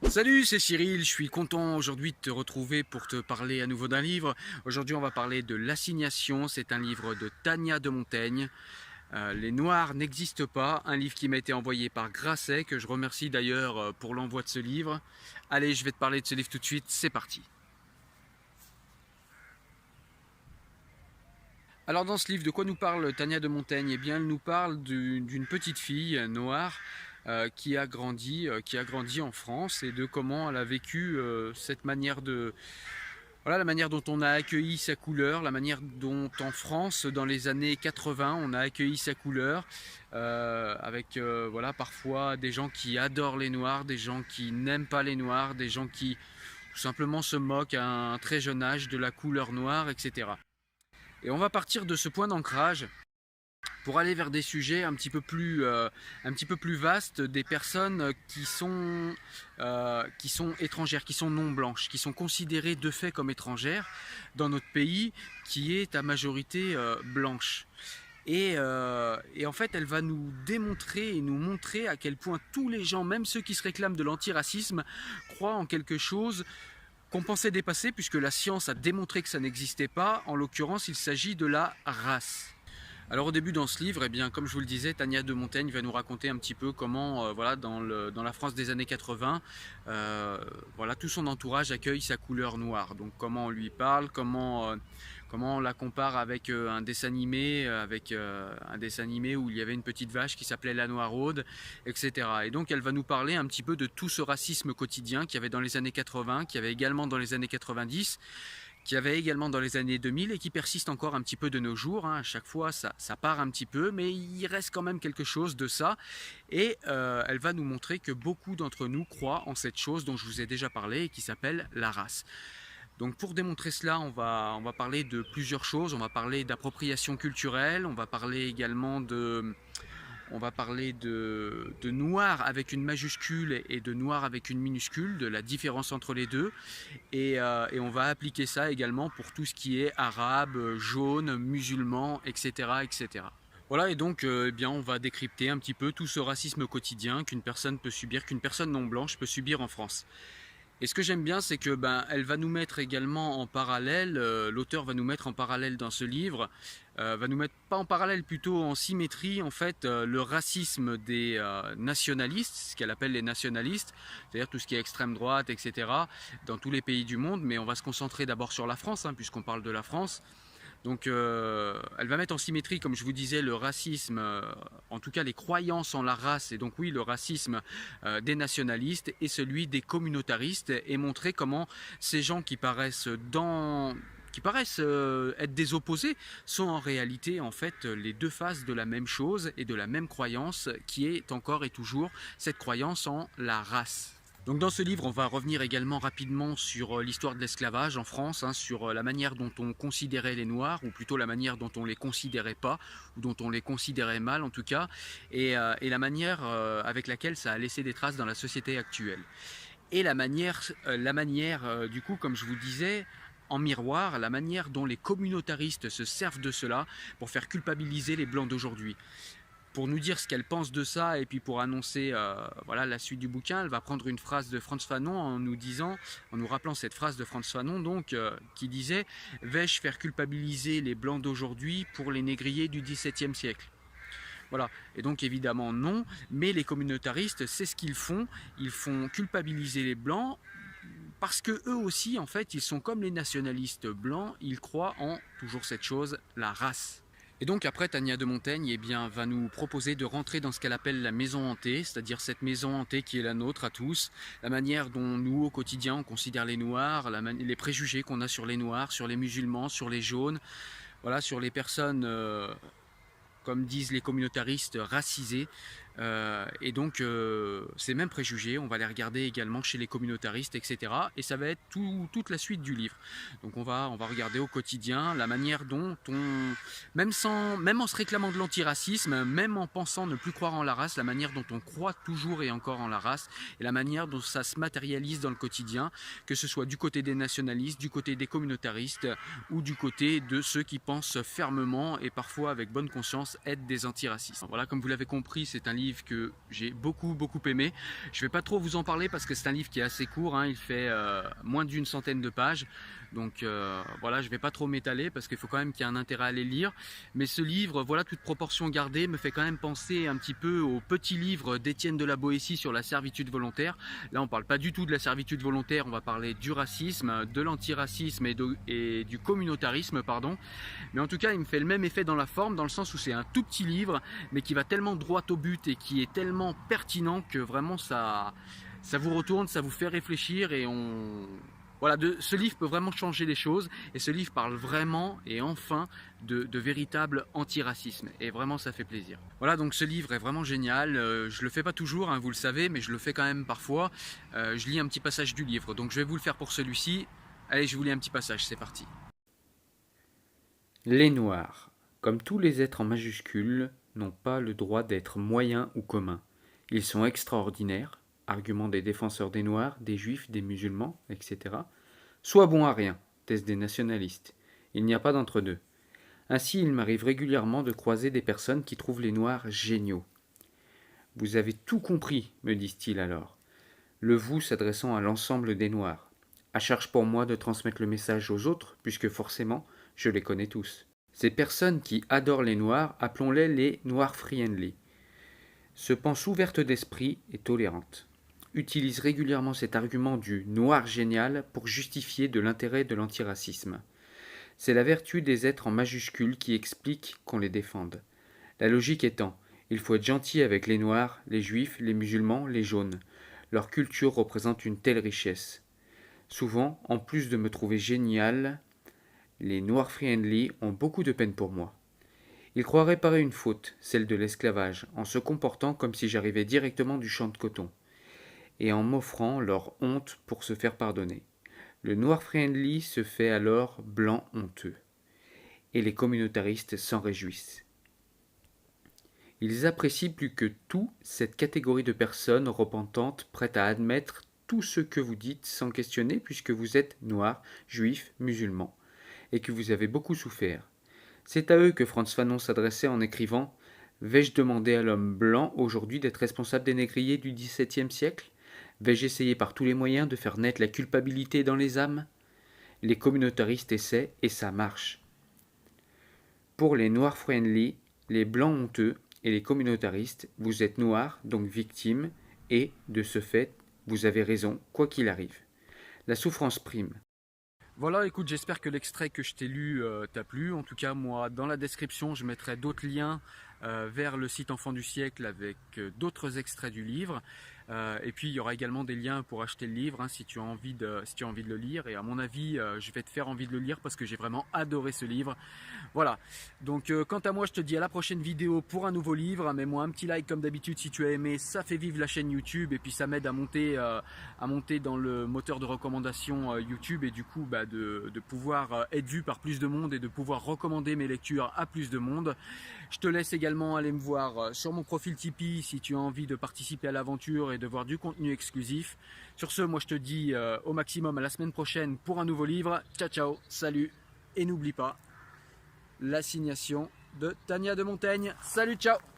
Salut, c'est Cyril, je suis content aujourd'hui de te retrouver pour te parler à nouveau d'un livre. Aujourd'hui on va parler de L'Assignation, c'est un livre de Tania de Montaigne. Les Noirs n'existent pas, un livre qui m'a été envoyé par Grasset, que je remercie d'ailleurs pour l'envoi de ce livre. Allez, je vais te parler de ce livre tout de suite, c'est parti. Alors dans ce livre, de quoi nous parle Tania de Montaigne? Eh bien, elle nous parle d'une petite fille noire qui a grandi en France et de comment elle a vécu cette manière de... Voilà la manière dont on a accueilli sa couleur, la manière dont en France, dans les années 80, on a accueilli sa couleur, avec voilà, parfois des gens qui adorent les Noirs, des gens qui n'aiment pas les Noirs, des gens qui tout simplement se moquent à un très jeune âge de la couleur noire, etc. Et on va partir de ce point d'ancrage pour aller vers des sujets un petit peu plus vastes, des personnes qui sont étrangères, qui sont non blanches, qui sont considérées de fait comme étrangères dans notre pays qui est à majorité blanche. Et en fait, elle va nous démontrer et nous montrer à quel point tous les gens, même ceux qui se réclament de l'antiracisme, croient en quelque chose qu'on pensait dépasser, puisque la science a démontré que ça n'existait pas. En l'occurrence, il s'agit de la race. Alors au début dans ce livre, eh bien, comme je vous le disais, Tania de Montaigne va nous raconter un petit peu comment voilà, dans la France des années 80, voilà, tout son entourage accueille sa couleur noire. Donc comment on lui parle, comment on la compare avec un dessin animé où il y avait une petite vache qui s'appelait la Noiraude, etc. Et donc elle va nous parler un petit peu de tout ce racisme quotidien qu'il y avait dans les années 80, qu'il y avait également dans les années 90, qui avait également dans les années 2000 et qui persiste encore un petit peu de nos jours. À chaque fois, ça part un petit peu, mais il reste quand même quelque chose de ça. Et elle va nous montrer que beaucoup d'entre nous croient en cette chose dont je vous ai déjà parlé et qui s'appelle la race. Donc pour démontrer cela, on va parler de plusieurs choses. On va parler d'appropriation culturelle, on va parler également de noir avec une majuscule et de noir avec une minuscule, de la différence entre les deux. Et on va appliquer ça également pour tout ce qui est arabe, jaune, musulman, etc. etc. Voilà, et donc eh bien, on va décrypter un petit peu tout ce racisme quotidien qu'une personne peut subir, qu'une personne non blanche peut subir en France. Et ce que j'aime bien, c'est que elle va nous mettre également en parallèle, l'auteur va nous mettre en parallèle dans ce livre, va nous mettre pas en parallèle, plutôt en symétrie en fait, le racisme des nationalistes, ce qu'elle appelle les nationalistes, c'est-à-dire tout ce qui est extrême droite, etc., dans tous les pays du monde, mais on va se concentrer d'abord sur la France, hein, puisqu'on parle de la France. Donc elle va mettre en symétrie, comme je vous disais, le racisme, en tout cas les croyances en la race, et donc oui, le racisme des nationalistes et celui des communautaristes, et montrer comment ces gens qui paraissent être des opposés sont en réalité en fait les deux faces de la même chose et de la même croyance qui est encore et toujours cette croyance en la race. Donc dans ce livre, on va revenir également rapidement sur l'histoire de l'esclavage en France, hein, sur la manière dont on considérait les Noirs, ou plutôt la manière dont on les considérait pas, ou dont on les considérait mal en tout cas, et la manière avec laquelle ça a laissé des traces dans la société actuelle. Et la manière du coup, comme je vous disais, en miroir, la manière dont les communautaristes se servent de cela pour faire culpabiliser les Blancs d'aujourd'hui. Pour nous dire ce qu'elle pense de ça, et puis pour annoncer voilà, la suite du bouquin, elle va prendre une phrase de Frantz Fanon en nous rappelant cette phrase de Frantz Fanon, donc, qui disait « Vais-je faire culpabiliser les Blancs d'aujourd'hui pour les négriers du XVIIe siècle ?» Voilà, et donc évidemment non, mais les communautaristes, c'est ce ils font culpabiliser les Blancs, parce que eux aussi, en fait, ils sont comme les nationalistes blancs, ils croient en toujours cette chose, la race. Et donc après, Tania de Montaigne eh bien, va nous proposer de rentrer dans ce qu'elle appelle la maison hantée, c'est-à-dire cette maison hantée qui est la nôtre à tous, la manière dont nous, au quotidien, on considère les Noirs, les préjugés qu'on a sur les Noirs, sur les musulmans, sur les jaunes, voilà, sur les personnes, comme disent les communautaristes, racisées. Et donc ces mêmes préjugés, on va les regarder également chez les communautaristes, etc. Et ça va être toute la suite du livre. Donc on va regarder au quotidien la manière dont même en se réclamant de l'antiracisme, même en pensant ne plus croire en la race, la manière dont on croit toujours et encore en la race, et la manière dont ça se matérialise dans le quotidien, que ce soit du côté des nationalistes, du côté des communautaristes, ou du côté de ceux qui pensent fermement et parfois avec bonne conscience être des antiracistes. Voilà, comme vous l'avez compris, c'est un livre livre que j'ai beaucoup aimé. Je vais pas trop vous en parler parce que c'est un livre qui est assez court, hein, il fait moins d'une centaine de pages. Donc voilà, je vais pas trop m'étaler parce qu'il faut quand même qu'il y ait un intérêt à les lire. Mais ce livre, voilà, toute proportion gardée, me fait quand même penser un petit peu au petit livre d'Étienne de la Boétie sur la servitude volontaire. Là, on parle pas du tout de la servitude volontaire, on va parler du racisme, de l'antiracisme et du communautarisme, pardon. Mais en tout cas, il me fait le même effet dans la forme, dans le sens où c'est un tout petit livre, mais qui va tellement droit au but et qui est tellement pertinent que vraiment ça vous retourne, ça vous fait réfléchir et voilà, ce livre peut vraiment changer les choses et ce livre parle vraiment et enfin de véritable antiracisme et vraiment ça fait plaisir. Voilà, donc ce livre est vraiment génial, je le fais pas toujours, hein, vous le savez, mais je le fais quand même parfois. Je lis un petit passage du livre, donc je vais vous le faire pour celui-ci. Allez, je vous lis un petit passage, c'est parti. Les Noirs, comme tous les êtres en majuscule, n'ont pas le droit d'être moyens ou communs. Ils sont extraordinaires, argument des défenseurs des Noirs, des Juifs, des musulmans, etc. Soit bons à rien, thèse des nationalistes. Il n'y a pas d'entre-deux. Ainsi, il m'arrive régulièrement de croiser des personnes qui trouvent les Noirs géniaux. Vous avez tout compris, me disent-ils alors. Le vous s'adressant à l'ensemble des Noirs. À charge pour moi de transmettre le message aux autres, puisque forcément, je les connais tous. Ces personnes qui adorent les Noirs, appelons-les les Noirs friendly, se pensent ouvertes d'esprit et tolérantes, utilisent régulièrement cet argument du noir génial pour justifier de l'intérêt de l'antiracisme. C'est la vertu des êtres en majuscules qui explique qu'on les défende. La logique étant, il faut être gentil avec les noirs, les juifs, les musulmans, les jaunes. Leur culture représente une telle richesse. Souvent, en plus de me trouver génial, les noirs friendly ont beaucoup de peine pour moi. Ils croient réparer une faute, celle de l'esclavage, en se comportant comme si j'arrivais directement du champ de coton, et en m'offrant leur honte pour se faire pardonner. Le noir friendly se fait alors blanc honteux, et les communautaristes s'en réjouissent. Ils apprécient plus que tout cette catégorie de personnes repentantes prêtes à admettre tout ce que vous dites sans questionner puisque vous êtes noir, juif, musulman, et que vous avez beaucoup souffert. C'est à eux que Frantz Fanon s'adressait en écrivant « Vais-je demander à l'homme blanc aujourd'hui d'être responsable des négriers du XVIIe siècle ? Vais-je essayer par tous les moyens de faire naître la culpabilité dans les âmes ? Les communautaristes essaient et ça marche. Pour les noirs friendly, les blancs honteux et les communautaristes, vous êtes noirs, donc victimes, et, de ce fait, vous avez raison, quoi qu'il arrive. La souffrance prime. Voilà, écoute, j'espère que l'extrait que je t'ai lu t'a plu. En tout cas, moi, dans la description, je mettrai d'autres liens vers le site Enfants du siècle avec d'autres extraits du livre. Et puis, il y aura également des liens pour acheter le livre hein, si tu as envie de le lire. Et à mon avis, je vais te faire envie de le lire parce que j'ai vraiment adoré ce livre. Voilà, donc quant à moi, je te dis à la prochaine vidéo pour un nouveau livre. Mets-moi un petit like comme d'habitude si tu as aimé, ça fait vivre la chaîne YouTube et puis ça m'aide à monter dans le moteur de recommandation YouTube et du coup de pouvoir être vu par plus de monde et de pouvoir recommander mes lectures à plus de monde. Je te laisse également aller me voir sur mon profil Tipeee si tu as envie de participer à l'aventure et de voir du contenu exclusif. Sur ce, moi je te dis au maximum à la semaine prochaine pour un nouveau livre. Ciao ciao, salut et n'oublie pas l'assignation de Tania de Montaigne. Salut, ciao!